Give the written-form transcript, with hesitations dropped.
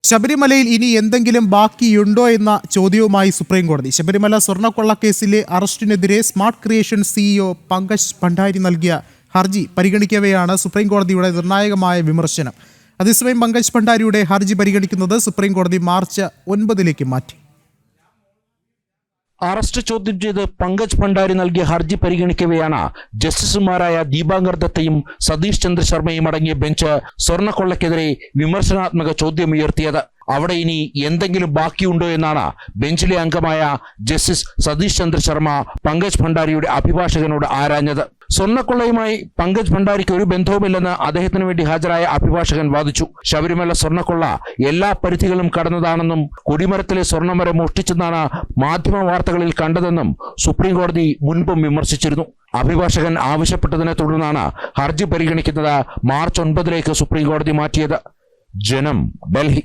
ശബരിമലയിൽ ഇനി എന്തെങ്കിലും ബാക്കിയുണ്ടോ എന്ന ചോദ്യവുമായി സുപ്രീംകോടതി. ശബരിമല സ്വർണ്ണക്കൊള്ളക്കേസിലെ അറസ്റ്റിനെതിരെ smart creation CEO Pankaj Bhandari നൽകിയ ഹർജി പരിഗണിക്കവെയാണ് സുപ്രീംകോടതിയുടെ നിർണായകമായ വിമർശനം. അതേസമയം പങ്കജ് ഭണ്ഡാരിയുടെ ഹർജി പരിഗണിക്കുന്നത് സുപ്രീംകോടതി മാർച്ച് 9 മാറ്റി. അറസ്റ്റ് ചോദ്യം ചെയ്ത് പങ്കജ് ഭണ്ഡാരി നൽകിയ ഹർജി പരിഗണിക്കവെയാണ് ജസ്റ്റിസുമാരായ ദീപാങ്കർ ദത്തയും സതീഷ് ചന്ദ്ര ശർമ്മയും അടങ്ങിയ ബെഞ്ച് സ്വർണ്ണക്കൊള്ളക്കെതിരെ വിമർശനാത്മക ചോദ്യമുയർത്തിയത്. അവിടെ ഇനി എന്തെങ്കിലും ബാക്കിയുണ്ടോ എന്നാണ് ബെഞ്ചിലെ അംഗമായ ജസ്റ്റിസ് സതീഷ് ചന്ദ്ര ശർമ്മ പങ്കജ് ഭണ്ഡാരിയുടെ അഭിഭാഷകനോട് ആരാഞ്ഞത്. സ്വർണ്ണക്കൊള്ളയുമായി പങ്കജ് ഭണ്ഡാരിക്ക് ഒരു ബന്ധവുമില്ലെന്ന് അദ്ദേഹത്തിന് വേണ്ടി ഹാജരായ അഭിഭാഷകൻ വാദിച്ചു. ശബരിമല സ്വർണ്ണക്കൊള്ള എല്ലാ പരിധികളും കടന്നതാണെന്നും കൊടിമരത്തിലെ സ്വർണ്ണമരം മോഷ്ടിച്ചെന്നാണ് മാധ്യമ വാർത്തകളിൽ കണ്ടതെന്നും സുപ്രീംകോടതി മുൻപും വിമർശിച്ചിരുന്നു. അഭിഭാഷകൻ ആവശ്യപ്പെട്ടതിനെ തുടർന്നാണ് ഹർജി പരിഗണിക്കുന്നത് മാർച്ച് 9 സുപ്രീംകോടതി മാറ്റിയത്. ജനം, ഡൽഹി.